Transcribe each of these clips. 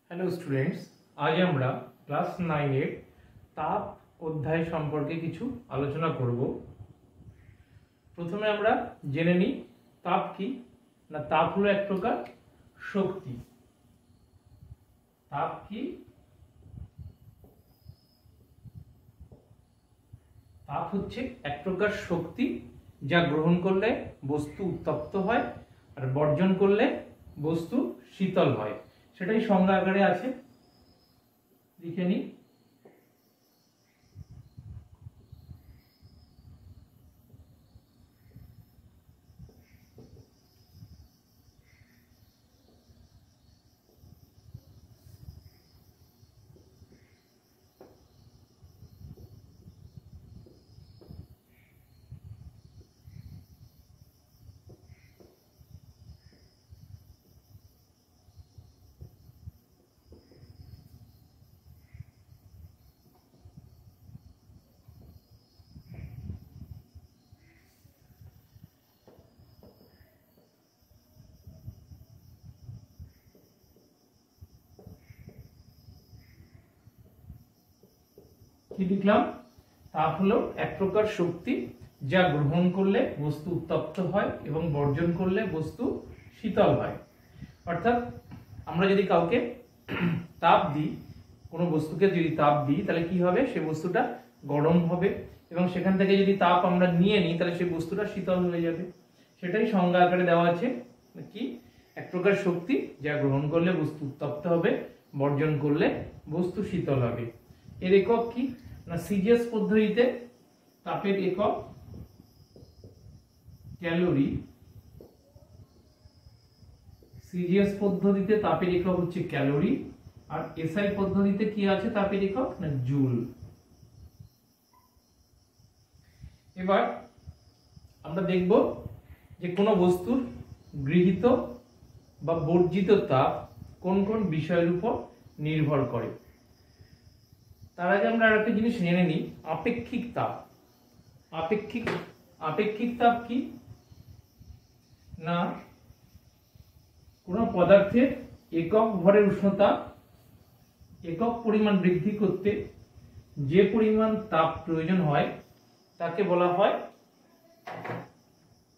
Hello students, আজ আমরা class 9 তাপ অধ্যায় সম্পর্কে কিছু আলোচনা করব। প্রথমে আমরা জেনে নিই তাপ কি না। তাপ হলো এক প্রকার শক্তি। তাপ কি? তাপ হচ্ছে এক প্রকার শক্তি যা গ্রহণ করলে বস্তু উত্তপ্ত হয় আর বর্জন করলে বস্তু শীতল হয়। সেটাই সংজ্ঞা আকারে আছে, লিখে নিই। কি লিখলাম? তাপ হলো এক প্রকার শক্তি যা গ্রহণ করলে বস্তু উত্তপ্ত হয় এবং বর্জন করলে বস্তু শীতল হয়। অর্থাৎ আমরা যদি কাউকে তাপ দিই, কোনো বস্তুকে যদি তাপ দিই, তাহলে কি হবে? সে বস্তুটা গরম হবে এবং সেখান থেকে যদি তাপ আমরা নিয়ে নিই, তাহলে সেই বস্তুটা শীতল হয়ে যাবে। সেটাই সংজ্ঞা আকারে দেওয়া আছে। কি? এক প্রকার শক্তি যা গ্রহণ করলে বস্তু উত্তপ্ত হবে, বর্জন করলে বস্তু শীতল হবে। এর একক কি না, সিজিএস পদ্ধতিতে তাপের একক ক্যালোরি। সিজিএস পদ্ধতিতে তাপের একক হচ্ছে ক্যালোরি, আর এসআই পদ্ধতিতে কি আছে তাপের একক না, জুল। এবার আমরা দেখব যে কোনো বস্তুর গৃহীত বা বর্জিত তাপ কোন কোন বিষয়ের উপর নির্ভর করে। তার আগে আমরা আরেকটা জিনিস জেনে নিই, আপেক্ষিক তাপ। আপেক্ষিক তাপ কি না, কোন পদার্থের একক ভরের উষ্ণতা একক পরিমাণ বৃদ্ধি করতে যে পরিমাণ তাপ প্রয়োজন হয় তাকে বলা হয়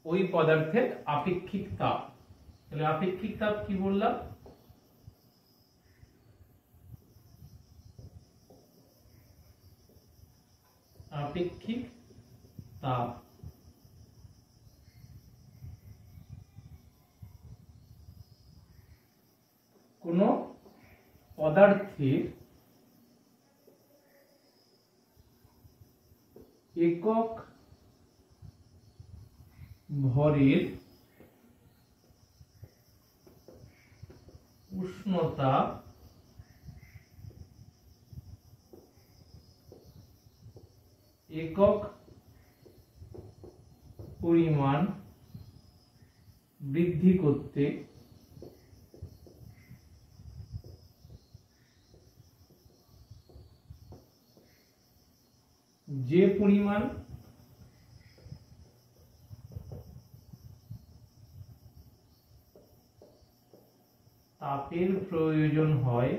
ওই পদার্থের আপেক্ষিক তাপ। তাহলে আপেক্ষিক তাপ কি বললাম? আপেক্ষিক তাপ কোন পদার্থের একক ভরের উষ্ণতা একক পরিমাণ বৃদ্ধি করতে যে পরিমাণ তাপের প্রয়োজন হয়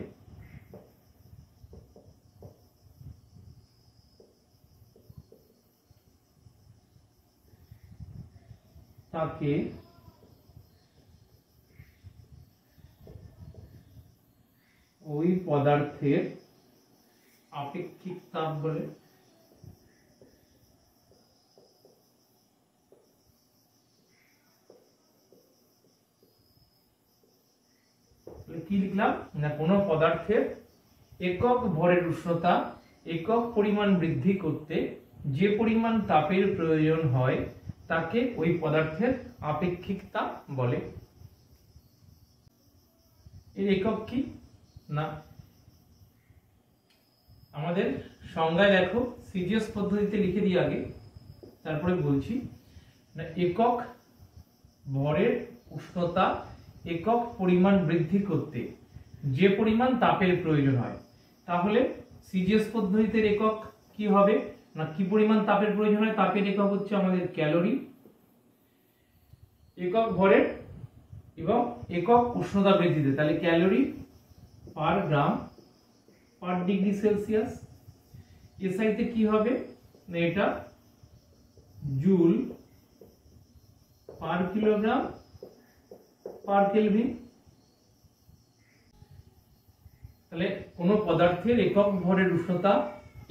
তাকে ওই পদার্থের আপেক্ষিক তাপ বলে। কি লিখলাম না, কোন পদার্থের একক ভরের উষ্ণতা একক পরিমাণ বৃদ্ধি করতে যে পরিমাণ তাপের প্রয়োজন হয় তাকে ওই পদার্থের আপেক্ষিক তাপ বলে। এর একক কি না, আমাদের সংজ্ঞায় দেখো, সিজিএস পদ্ধতিতে লিখে দিই আগে, তারপরে বলছি না। একক ভরের উষ্ণতা একক পরিমাণ বৃদ্ধি করতে যে পরিমাণ তাপের প্রয়োজন হয়। তাহলে সিজিএস পদ্ধতিতে একক কি হবে না, কি পরিমাণ তাপের প্রয়োজন হয়? তাপের একক হচ্ছে আমাদের ক্যালোরি। একক ভরের এবং একক উষ্ণতা বৃদ্ধিতে, তাহলে calorie per gram per degree Celsius. এসআইতে কি হবে না, এটা joule per kilogram per kelvin. তাহলে কোনো পদার্থের একক ভরের উষ্ণতা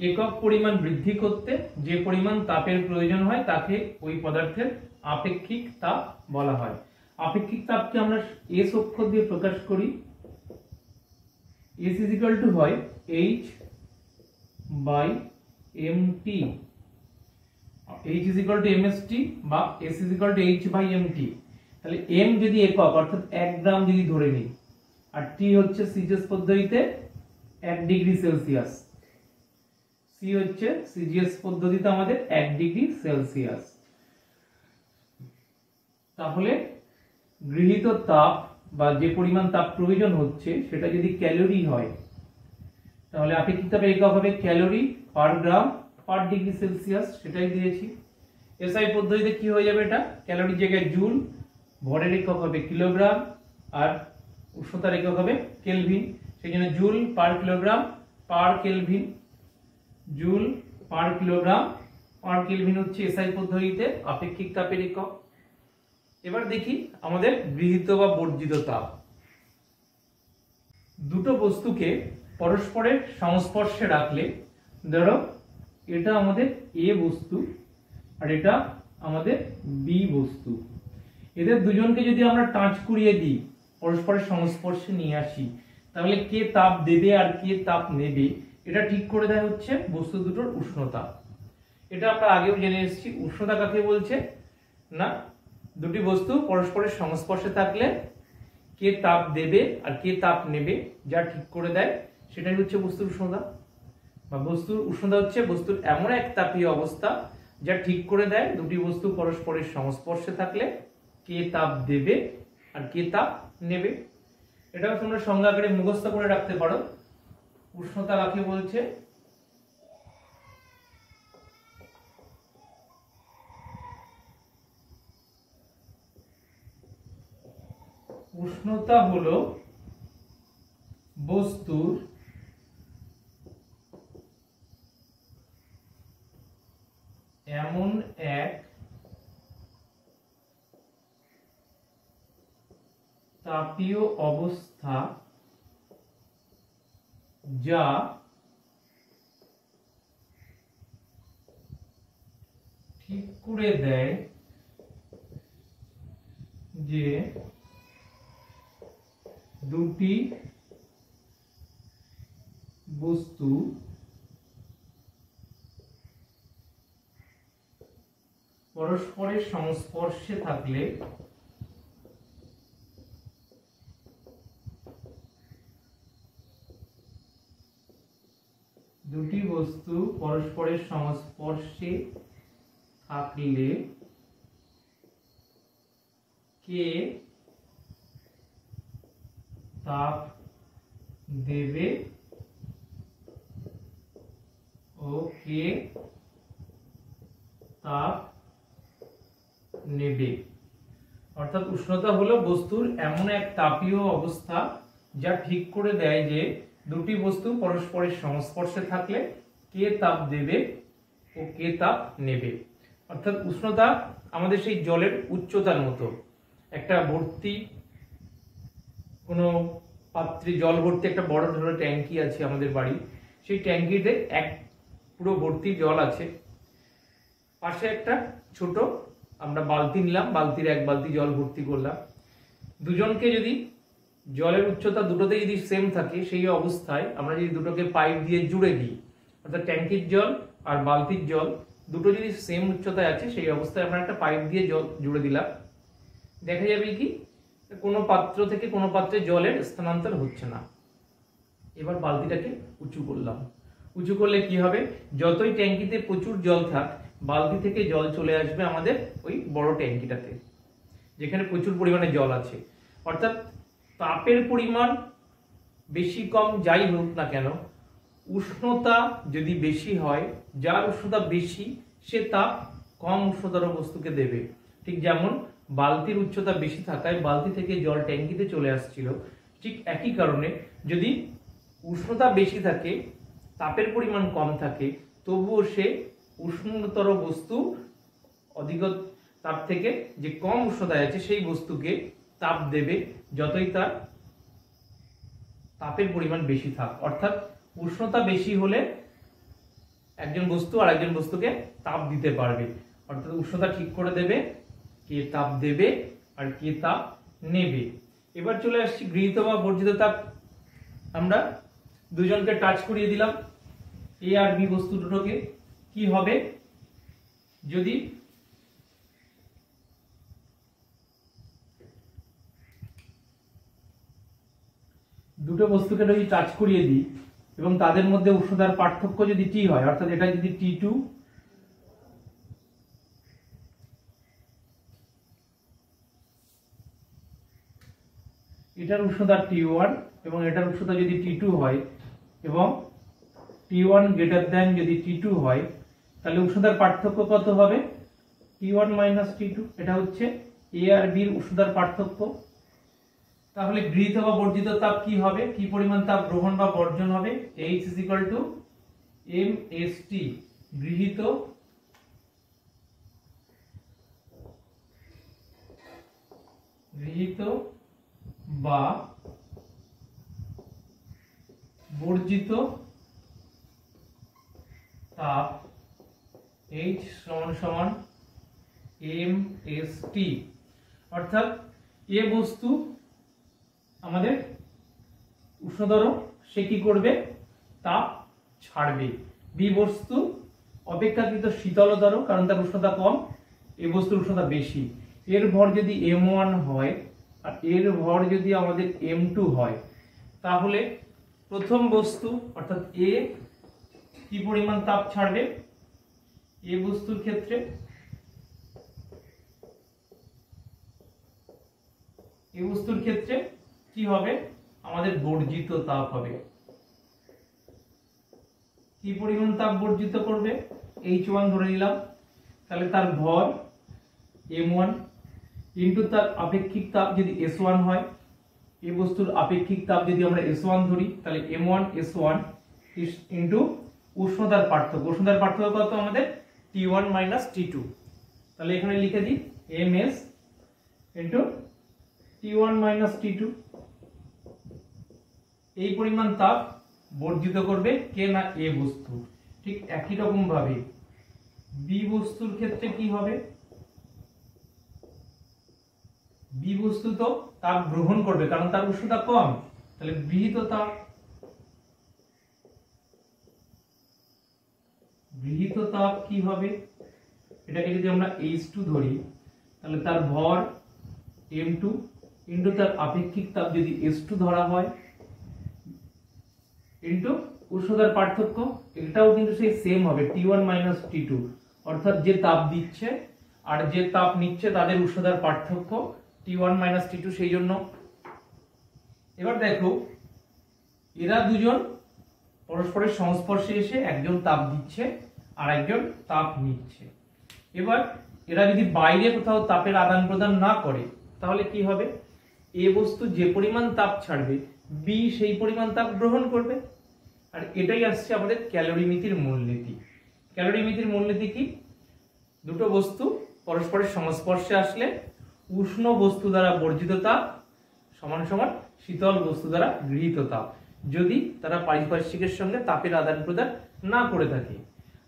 একক পরিমাণ বৃদ্ধি করতে যে পরিমাণ তাপের প্রয়োজন হয় তাকে ওই পদার্থের আপেক্ষিক তাপ বলা হয়। আপেক্ষিক তাপকে আমরা এস অক্ষর দিয়ে প্রকাশ করি। এস ইজ ইকুয়াল টু হয় H by MT, H is equal to MST বা S is equal to H by MT. তাহলে এম যদি একক অর্থাৎ 1 গ্রাম যদি ধরে নিই, আর টি হচ্ছে সিজিএস পদ্ধতিতে 1 ডিগ্রি সেলসিয়াস, সি হচ্ছে সিজিএস পদ্ধতিতে আমাদের 1 ডিগ্রি সেলসিয়াস। তাহলে গৃহীত তাপ বা যে পরিমাণ তাপ প্রয়োজন হচ্ছে সেটা যদি ক্যালোরি হয়, তাহলে আপেক্ষিক তাপের একক হবে calorie per gram per degree Celsius, সেটাই দিয়েছি। এসআই পদ্ধতিতে কি হয়ে যাবে, এটা ক্যালোরির জায়গায় জুল, ভরের একক হবে কিলোগ্রাম, আর উষ্ণতার একক হবে কেলভিন। সেই জন্য joule per kilogram per kelvin, joule per kilogram per kelvin হচ্ছে এসআই পদ্ধতিতে আপেক্ষিক তাপের একক। এবার দেখি আমাদের গৃহীত বা বর্জিত তাপ। দুটো বস্তুকে পরস্পরের সংস্পর্শে রাখলে, ধরো এটা আমাদের এ বস্তু আর এটা আমাদের বি বস্তু, এদের দুজনকে যদি আমরা টাচ করিয়ে দিই, পরস্পরের সংস্পর্শে নিয়ে আসি, তাহলে কে তাপ দেবে আর কে তাপ নেবে এটা ঠিক করে দেয় হচ্ছে বস্তু দুটোর উষ্ণতা। এটা আমরা আগেও জেনে এসেছি। উষ্ণতা কাকে বলছে না, দুটি বস্তু পরস্পরের সংস্পর্শে থাকলে কে তাপ দেবে আর কে তাপ নেবে যা ঠিক করে দেয় সেটাই হচ্ছে বস্তুর উষ্ণতা। বা বস্তুর উষ্ণতা হচ্ছে বস্তুর এমন এক তাপীয় অবস্থা যা ঠিক করে দেয় দুটি বস্তু পরস্পরের সংস্পর্শে থাকলে কে তাপ দেবে আর কে তাপ নেবে। এটাও তোমরা সংজ্ঞা আকারে মুখস্থ করে রাখতে পারো। উষ্ণতা কাকে বলছে, উষ্ণতা হলো বস্তুর এমন এক তাপীয় অবস্থা যা ঠিক করে দেয় যে দুটি বস্তু পরস্পরের সংস্পর্শে থাকলে দুটি বস্তু পরস্পরের সংস্পর্শে থাকলে কে তাপ দেবে ও কে তাপ নেবে। অর্থাৎ উষ্ণতা হলো বস্তুর এমন এক তাপীয় অবস্থা যা ঠিক করে দেয় যে দুটি বস্তু পরস্পরের সংস্পর্শে থাকলে কে তাপ দেবে ও কে তাপ নেবে। অর্থাৎ উষ্ণতা আমাদের সেই জলের উচ্চতার মতো। একটা ভর্তি কোনো পাত্রে জল ভর্তি একটা বড় ধরনের ট্যাঙ্কি আছে আমাদের বাড়ি, সেই ট্যাঙ্কিতে এক পুরো ভর্তি জল আছে, পাশে একটা ছোট আমরা বালতি নিলাম, বালতির 1 বালতি জল ভর্তি করলাম। দুজনকে যদি জলের উচ্চতা দুটোতে যদি সেম থাকে, সেই অবস্থায় আমরা যদি দুটোকে পাইপ দিয়ে জুড়ে দিই, অর্থাৎ ট্যাঙ্কির জল আর বালতির জল দুটো যদি সেম উচ্চতায় আছে, সেই অবস্থায় আমরা একটা পাইপ দিয়ে জল জুড়ে দিলাম, দেখা যাবে কি কোনো পাত্র থেকে কোনো পাত্রে জলের স্থানান্তর হচ্ছে না। এবার বালতিটাকে উঁচু করলাম, উঁচু করলে কি হবে, যতই ট্যাঙ্কিতে প্রচুর জল থাক বালতি থেকে জল চলে আসবে আমাদের ওই বড় ট্যাঙ্কিটাতে যেখানে প্রচুর পরিমাণে জল আছে। অর্থাৎ তাপের পরিমাণ বেশি কম যাই হোক না কেন, উষ্ণতা যদি বেশি হয়, যার উষ্ণতা বেশি সে তাপ কম উষ্ণতার বস্তুকে দেবে। ঠিক যেমন বালতির উচ্চতা বেশি থাকায় বালতি থেকে জল ট্যাঙ্কিতে চলে আসছিল, ঠিক একই কারণে যদি উষ্ণতা বেশি থাকে, তাপের পরিমাণ কম থাকে, তবুও সে উষ্ণতর বস্তু অধিক তাপ থেকে যে কম উষ্ণতায় আছে সেই বস্তুকে তাপ দেবে যতই তার তাপের পরিমাণ বেশি থাক। অর্থাৎ উষ্ণতা বেশি হলে একজন বস্তু আর একজন বস্তুকে তাপ দিতে পারবে। অর্থাৎ উষ্ণতা ঠিক করে দেবে কে তাপ দেবে আর কে তাপ নেবে। এবার চলে আসছি গৃহীত বা বর্জিত তাপ। আমরা দুজনকে টাচ করিয়ে দিলাম, এ আর বি বস্তু দুটোকে। কি হবে যদি দুটো বস্তুকে যদি টাচ করিয়ে দিই এবং তাদের মধ্যে উষ্ণতার পার্থক্য যদি টি হয়, অর্থাৎ এটা যদি T2 এটার উষ্ণতা T1 এবং এটার উষ্ণতা যদি T2 হয় এবং T1 গ্রেটার দ্যান যদি T2 হয়, তাহলে উষ্ণতার পার্থক্য কত হবে? T1 minus T2। এটা হচ্ছে এ আর বি এর উষ্ণতার পার্থক্য। তাহলে গৃহীত বা বর্জিত তাপ কি হবে? কি পরিমাণ তাপ গ্রহণ বা বর্জন হবে? H is equal to mst। গৃহীত বা বর্জিত তাপ H সমান সমান mst। অর্থাৎ এ বস্তু আমাদের উষ্ণতর, সে কি করবে? তাপ ছাড়বে। বি বস্তু অপেক্ষাকৃত শীতলতর, কারণ তার উষ্ণতা কম, এ বস্তুর উষ্ণতা বেশি। এর ভর যদি m1 হয় আর এর ভর যদি আমাদের m2 হয়, তাহলে প্রথম বস্তু অর্থাৎ এ কি পরিমাণ তাপ ছাড়বে? এ বস্তুর ক্ষেত্রে কি হবে? আমাদের বর্জিত তাপ হবে। কি পরিমাণ তাপ বর্জিত করবে? H1 ধরে নিলাম, তাহলে তার ভর m1 ইনটু তার আপেক্ষিক তাপ যদি S1 হয়, এই বস্তুর আপেক্ষিক তাপ যদি আমরা S1 ধরি, তাহলে m1 S1 ইনটু উষ্ণতার পার্থক্য। উষ্ণতার পার্থক্য কত আমাদের? T1 minus T2। তাহলে এখানে লিখে দিই ms into T1 minus T2। এই পরিমাণ তাপ বর্জিত করবে কে না? এ বস্তু। ঠিক একই রকম ভাবে বি বস্তুর ক্ষেত্রে কি হবে? বি বস্তু তো তাপ গ্রহণ করবে, কারণ তার উষ্ণতা কম। তাহলে গৃহীত তাপ কি হবে? এটাকে যদি আমরা H2 ধরি, তাহলে তার ভর m2 ইনটু তার আপেক্ষিক তাপ যদি S2 ধরা হয় ইনটু উষ্ণতার পার্থক্য। এটাও কিন্তু সেই সেম হবে T1 মাইনাস T2। অর্থাৎ যে তাপ দিচ্ছে আর যে তাপ নিচ্ছে তাদের উষ্ণতার পার্থক্য T1 মাইনাস T2। সেই জন্য এবার দেখো, এরা দুজন পরস্পরের সংস্পর্শে এসে একজন তাপ দিচ্ছে আর একজন তাপ নিচ্ছে। এবার এরা যদি বাইরে কোথাও তাপের আদান প্রদান না করে, তাহলে কি হবে? এ বস্তু যে পরিমাণ তাপ ছাড়বে, বি সেই পরিমাণ তাপ গ্রহণ করবে। আর এটাই আসছে আমাদের ক্যালোরিমিতির মূলনীতি। ক্যালোরিমিতির মূলনীতি কি? দুটো বস্তু পরস্পরের সংস্পর্শে আসলে উষ্ণ বস্তু দ্বারা বর্জিত তাপ সমান সমান শীতল বস্তু দ্বারা গৃহীত তাপ, যদি তারা পারিপার্শ্বিকের সঙ্গে তাপের আদান প্রদান না করে থাকে।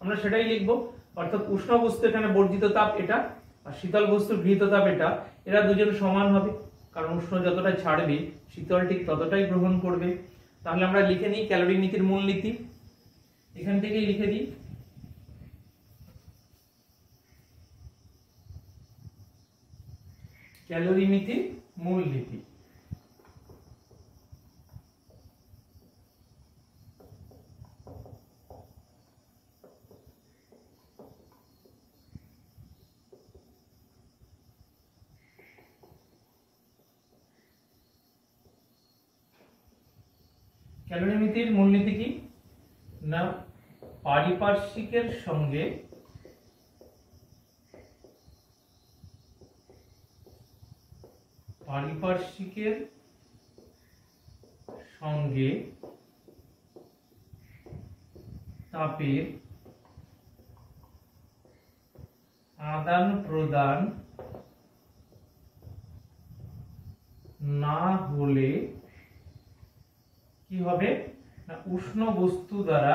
আমরা সেটাই লিখবো। অর্থাৎ উষ্ণ বস্তু এখানে বর্জিত তাপ এটা, আর শীতল বস্তুর গৃহীত তাপ এটা। এরা দুজন সমান হবে, কারণ উষ্ণ যতটা ছাড়বে শীতল ঠিক ততটাই গ্রহণ করবে। তাহলে আমরা লিখে নিই ক্যালোরিমিতির মূলনীতি। এখান থেকেই লিখে দিই ক্যালোরিমিতির মূলনীতি। ক্যালোরিমিতির মূলনীতি কি না? পারিপার্শ্বিকের সঙ্গে তাপের আদান প্রদান না হলে কি হবে না উষ্ণ বস্তু দ্বারা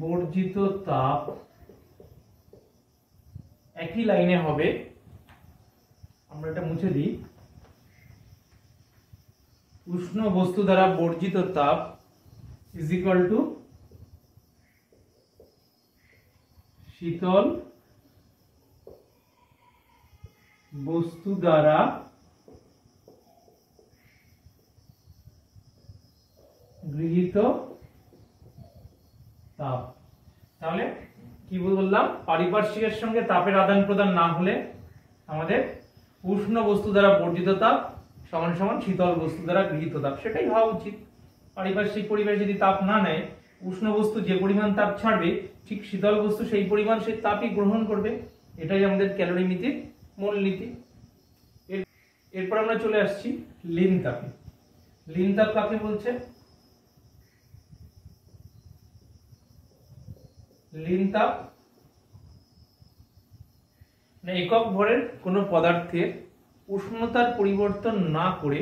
বর্জিত তাপ একই লাইনে হবে, আমরা এটা মুছে দিই। উষ্ণ বস্তু দ্বারা বর্জিত তাপ ইজ ইকুয়াল টু শীতল বস্তু দ্বারা গৃহীত তাপ। তাহলে কি বললাম, পারিপার্শ্বিকের সঙ্গে তাপের আদান প্রদান না হলে আমাদের উষ্ণ বস্তু দ্বারা বর্জিত তাপ সমান সমান শীতল বস্তু দ্বারা গৃহীত তাপ। সেটাই হওয়া উচিত। পারিপার্শ্বিক পরিবেশ যদি তাপ না নেয়, উষ্ণ বস্তু যে পরিমাণ তাপ ছাড়বে ঠিক শীতল বস্তু সেই পরিমাণ সেই তাপই গ্রহণ করবে। এটাই আমাদের ক্যালোরিমিতির মূল নীতি। এরপর আমরা চলে আসছি লিন তাপে। লিন তাপ কাকে বলছে? লিন তাপ একক ভরের কোনো পদার্থের উষ্ণতার পরিবর্তন না করে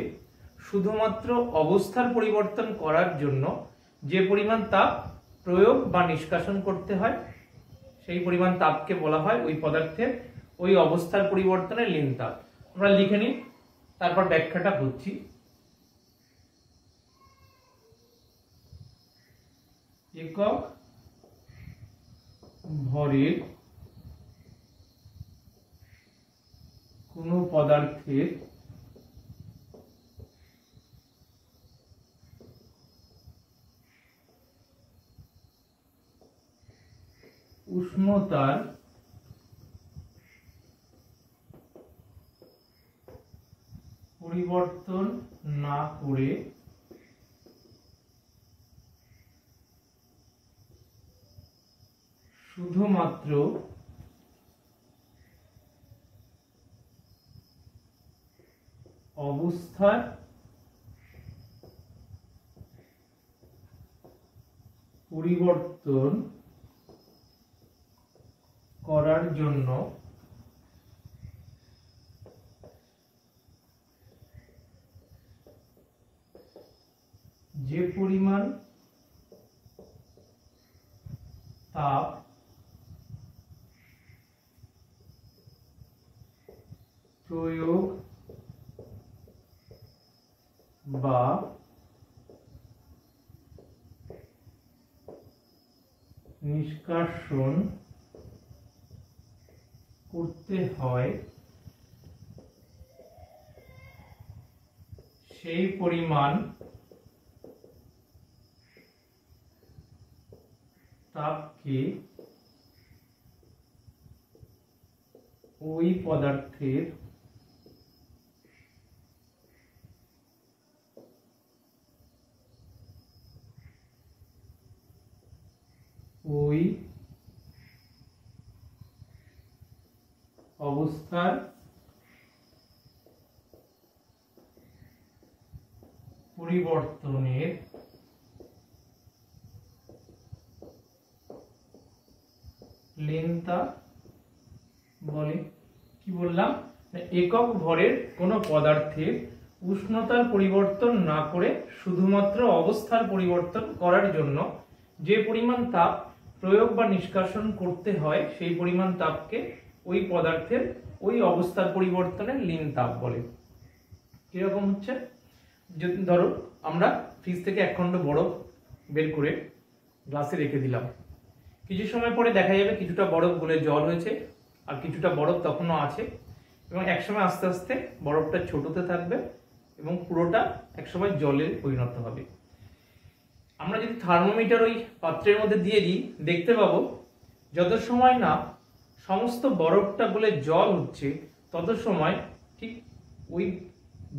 শুধুমাত্র অবস্থার পরিবর্তন করার জন্য যে পরিমাণ তাপ প্রয়োগ বা নিষ্কাশন করতে হয় সেই পরিমাণ তাপকে বলা হয় ওই পদার্থের ওই অবস্থার পরিবর্তনে লিন তাপ। আমরা লিখে নিই, তারপর ব্যাখ্যাটা বুঝছি। একক ভরের কোনো পদার্থের উষ্ণতার পরিবর্তন না করে শুধুমাত্র অবস্থার পরিবর্তন করার জন্য যে পরিমাণ তাপ প্রয়োগ বা নিষ্কাশন করতে হয় সেই পরিমাণ তাপকে ওই পদার্থের ওই অবস্থার পরিবর্তনের লিন তাপ বলে। কি বললাম, একক ভরের কোনো পদার্থের উষ্ণতার পরিবর্তন না করে শুধুমাত্র অবস্থার পরিবর্তন করার জন্য যে পরিমাণ তাপ প্রয়োগ বা নিষ্কাশন করতে হয় সেই পরিমাণ তাপকে ওই পদার্থের ওই অবস্থার পরিবর্তনে লিন তাপ বলে। কিরকম হচ্ছে, যদি ধরো আমরা ফ্রিজ থেকে এক খণ্ড বরফ বের করে গ্লাসে রেখে দিলাম, কিছু সময় পরে দেখা যাবে কিছুটা বরফ গলে জল হয়েছে আর কিছুটা বরফ তখনও আছে, এবং একসময় আস্তে আস্তে বরফটা ছোট হতে থাকবে এবং পুরোটা একসময় জলে পরিণত হবে। আমরা যদি থার্মোমিটার ওই পাত্রের মধ্যে দিয়ে দিই, দেখতে পাবো যত সময় না সমস্ত বরফটা গলে জল হচ্ছে তত সময় ঠিক ওই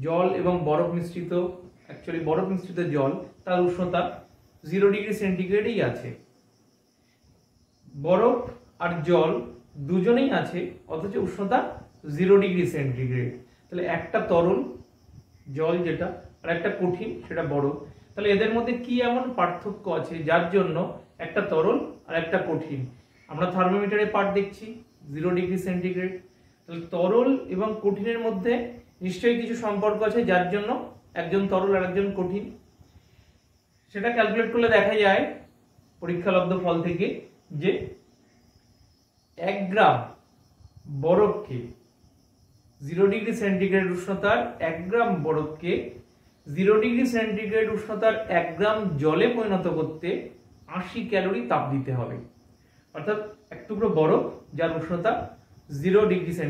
জল এবং বরফ মিশ্রিত, অ্যাকচুয়ালি বরফ মিশ্রিত জল, তার উষ্ণতা 0 ডিগ্রি সেন্টিগ্রেডেই আছে। বরফ আর জল দুজনেই আছে অথচ উষ্ণতা 0 ডিগ্রি সেন্টিগ্রেড। তাহলে একটা তরল জল যেটা আর একটা কঠিন সেটা বরফ, তাহলে এদের মধ্যে কি এমন পার্থক্য আছে যার জন্য একটা তরল আর একটা কঠিন? আমরা থার্মোমিটারে পাঠ দেখছি 0°C, তাহলে তরল এবং কঠিনের মধ্যে নিশ্চয়ই কিছু সম্পর্ক আছে যার জন্য একজন তরল আর একজন কঠিন। সেটা ক্যালকুলেট করলে দেখা যায় পরীক্ষালব্ধ ফল থেকে যে 1 গ্রাম বরফকে 0°C উষ্ণতার 1 গ্রাম বরফকে 0°C উষ্ণতার 1 গ্রাম জলে পরিণত করতে 80 ক্যালোরি তাপ দিতে হবে। অর্থাৎ এক টুকরো বরফ যার উষ্ণতা 0°C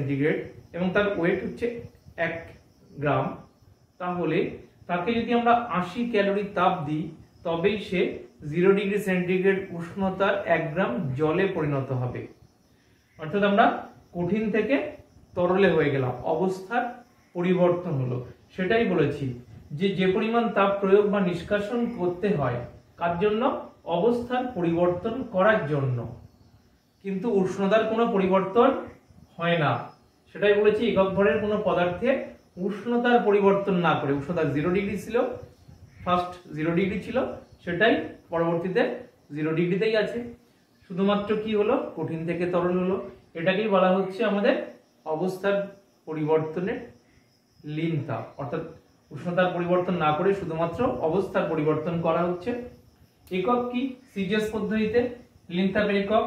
এবং তার ওয়েট হচ্ছে 1 গ্রাম, তাহলে তাকে যদি আমরা 80 ক্যালোরি তাপ দিই তবেই সে 0°C উষ্ণতার 1 গ্রাম জলে পরিণত হবে। অর্থাৎ আমরা কঠিন থেকে তরলে হয়ে গেলাম, অবস্থার পরিবর্তন হলো। সেটাই বলেছি যে পরিমাণ তাপ প্রয়োগ বা নিষ্কাশন করতে হয় কার জন্য? অবস্থার পরিবর্তন করার জন্য, কিন্তু উষ্ণতার কোনো পরিবর্তন হয় না। সেটাই বলেছি একক ভরের কোনো পদার্থে উষ্ণতার পরিবর্তন না করে, উষ্ণতা 0° ছিল, ফার্স্ট 0° ছিল, সেটাই পরবর্তীতে 0°তেই আছে। শুধুমাত্র কি হলো? কঠিন থেকে তরল হলো। এটাকেই বলা হচ্ছে আমাদের অবস্থার পরিবর্তনের লীন তাপ, অর্থাৎ উষ্ণতার পরিবর্তন না করে শুধুমাত্র অবস্থার পরিবর্তন করা হচ্ছে। একক কি? সিজিএস পদ্ধতিতে লীন তাপের একক,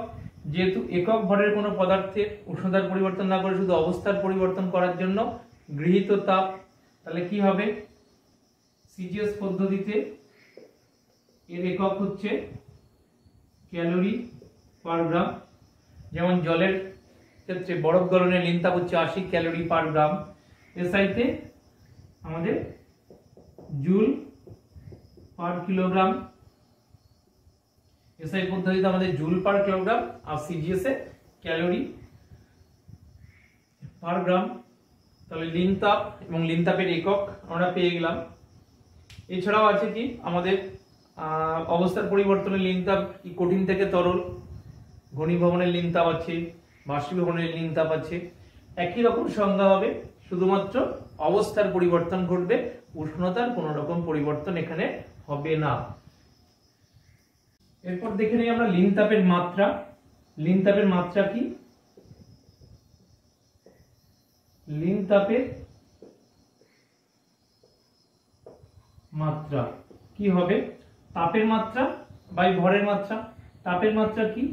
যেহেতু একক ভরের কোনো পদার্থের উষ্ণতার পরিবর্তন না করে শুধু অবস্থার পরিবর্তন করার জন্য গৃহীত তাপ, তাহলে কি হবে? সিজিএস পদ্ধতিতে এর একক হচ্ছে ক্যালোরি পার গ্রাম। যেমন জলের ক্ষেত্রে বরফ গলনের লীন তাপ হচ্ছে 80 ক্যালোরি পার গ্রাম। এসআইতে আমাদের জুল পার কিলোগ্রাম, এসআই পদ্ধতিতে আমাদের জুল পার কিলোগ্রাম, আর সিজিএস এ ক্যালোরি পার গ্রাম। তাহলে লীন তাপ এবং লীন তাপের একক আমরা পেয়ে গেলাম। এছাড়াও আছে কি আমাদের অবস্থার পরিবর্তনের লীন তাপ, কি কঠিন থেকে তরল, ঘনীভবনের লীন তাপ আছে, বাষ্পীভবনের লীন তাপ আছে। একই রকম সংজ্ঞা হবে, শুধুমাত্র অবস্থার পরিবর্তন ঘটবে, উষ্ণতার কোনো রকম পরিবর্তন এখানে হবে না। এরপর দেখে নিই আমরা লীন তাপের মাত্রা। লীন তাপের মাত্রা কি? লীন তাপের মাত্রা কি হবে? তাপের মাত্রা বাই ভরের মাত্রা। তাপের মাত্রা কি?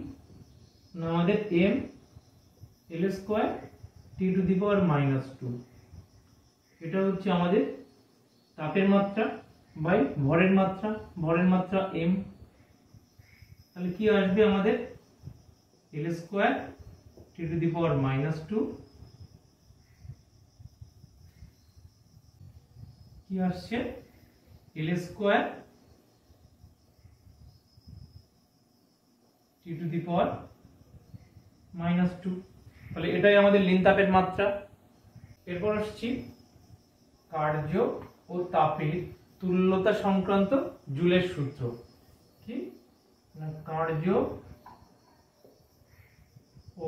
আমাদের m L² T⁻²। এটা হচ্ছে আমাদের তাপের মাত্রা বাই ভরের মাত্রা, ভরের মাত্রা m। তাহলে কি আসবে আমাদের? L² T⁻²। কি আসছে? L² T⁻²। তাহলে এটাই আমাদের লীন তাপের মাত্রা। এরপর আসছি কার্য ও তাপের তুল্যতা সংক্রান্ত জুলের সূত্র। কি? কার্য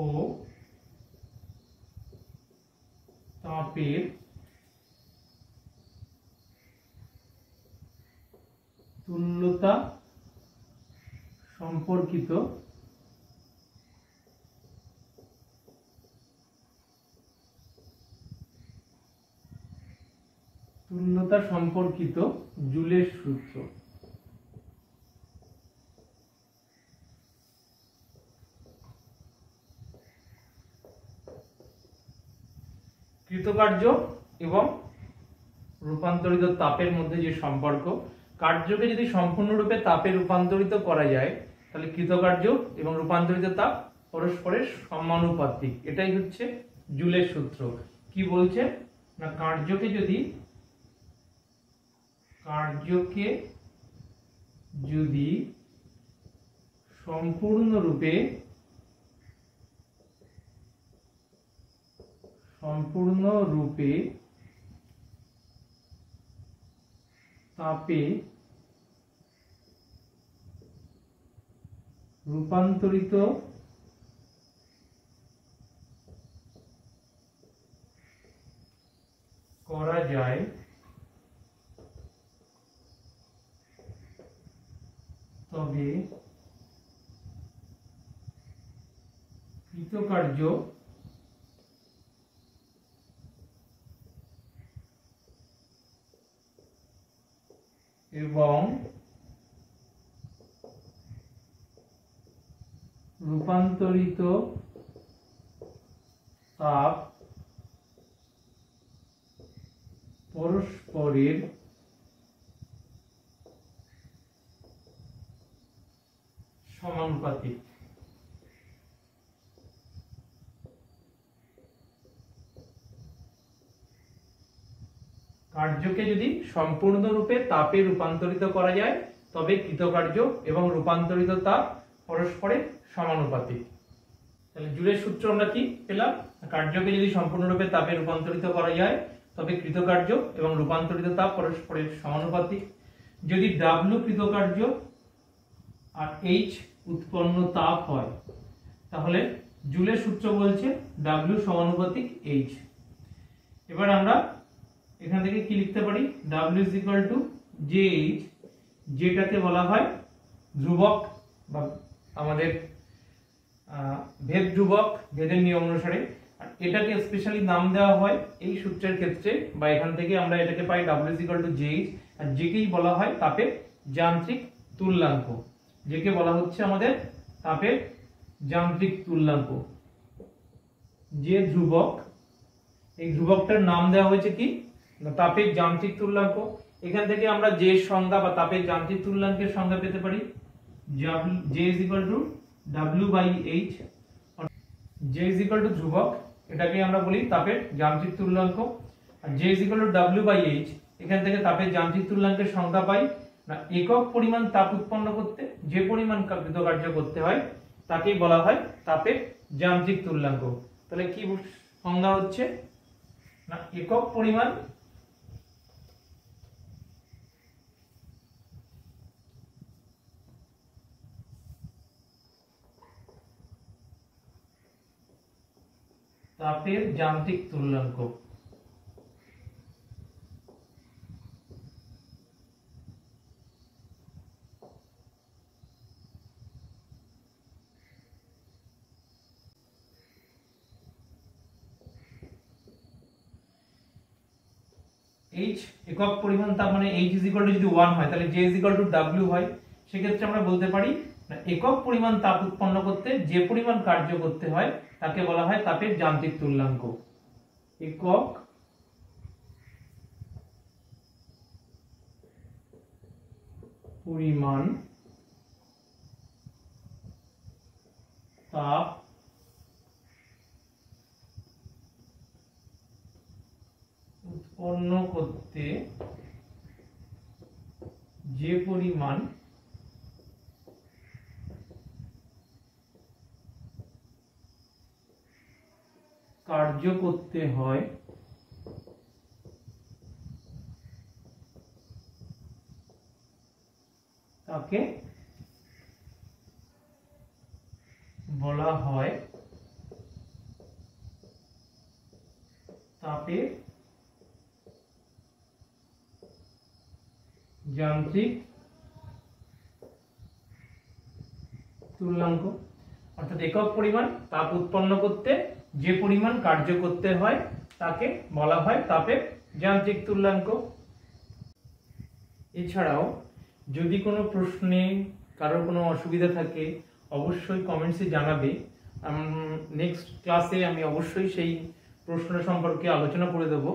ও তাপের তুল্যতা সম্পর্কিত জুলের সূত্র। কৃতকার্য এবং রূপান্তরিত তাপের মধ্যে যে সম্পর্ক, কার্যকে যদি সম্পূর্ণরূপে তাপে রূপান্তরিত করা যায় তাহলে কৃতকার্য এবং রূপান্তরিত তাপ পরস্পরের সমানুপাতিক। এটাই হচ্ছে জুলের সূত্র। কি বলছে না, কার্যকে যদি সম্পূর্ণরূপে তাপে রূপান্তরিত করা যায় তবে কৃতকার্য এবং রূপান্তরিত তাপ পরস্পরের সমানুপাতিক। কার্যকে যদি সম্পূর্ণরূপে তাপে রূপান্তরিত করা যায় তবে কৃতকার্য এবং রূপান্তরিত তাপ পরস্পরের সমানুপাতিক। তাহলে জুলের সূত্র আমরা কি পেলাম? কার্যকে যদি সম্পূর্ণরূপে তাপে রূপান্তরিত করা যায় তবে কৃতকার্য এবং রূপান্তরিত তাপ পরস্পরের সমানুপাতিক। যদি W কৃতকার্য আর H উৎপন্ন তাপ হয় তাহলে জুলের সূত্র বলছে W সমানুপাতিক H। এবার আমরা এখান থেকে কি লিখতে পারি? W is equal to JH, যেটাকে বলা হয় ধ্রুবক বা আমাদের ভেদ ধ্রুবক, ভেদের নিয়ম অনুসারে। আর এটাকে স্পেশালি নাম দেওয়া হয় এই সূত্রের ক্ষেত্রে, বা এখান থেকে আমরা এটাকে পাই W is equal to JH, আর যেকেই বলা হয় তাপের যান্ত্রিক তুল্যাঙ্ক, যেকে বলা হচ্ছে আমাদের তাপের যান্ত্রিক তুল্যাঙ্ক। যে ধ্রুবক, এই ধ্রুবকটার নাম দেওয়া হয়েছে কি? তাপের যান্ত্রিক তুল্যাঙ্ক। এখান থেকে আমরা যে সংজ্ঞা বা তাপের যান্ত্রিক তুল্যাঙ্কের সংজ্ঞা পেতে পারি J is equal to W by H। J is equal to ধ্রুবক, এটাকে আমরা বলি তাপের যান্ত্রিক তুল্যাঙ্ক। আর J is equal to W by H, এখান থেকে তাপের যান্ত্রিক তুল্যাঙ্কের সংজ্ঞা পাই না একক পরিমাণ তাপ উৎপন্ন করতে যে পরিমাণ কৃতকার্য করতে হয় তাকেই বলা হয় তাপের যান্ত্রিক তুল্যাঙ্ক। তাহলে কি সংজ্ঞা হচ্ছে না একক পরিমাণ তাপের যান্ত্রিক তুল্যাঙ্ক। H একক পরিমাণ তাপ মানে H is equal to যদি 1 হয় তাহলে J is equal to W হয়। সেক্ষেত্রে আমরা বলতে পারি না একক পরিমাণ তাপ উৎপন্ন করতে যে পরিমাণ কার্য করতে হয় তাকে বলা হয় তাপের যান্ত্রিক তুল্যাঙ্ক। একক পরিমাণ তাপ উৎপন্ন করতে যে পরিমাণ কার্য করতে হয় তাকে বলা হয় তাপের যান্ত্রিক তুল্যাঙ্ক। অর্থাৎ একক পরিমাণ তাপ উৎপন্ন করতে যে পরিমাণ কার্য করতে হয় তাকে বলা হয় তাপের যান্ত্রিক তুল্যাঙ্ক। এছাড়াও যদি কোনো প্রশ্নে কারোর কোনো অসুবিধা থাকে অবশ্যই কমেন্টসে জানাবে। নেক্সট ক্লাসে আমি অবশ্যই সেই প্রশ্ন সম্পর্কে আলোচনা করে দেব।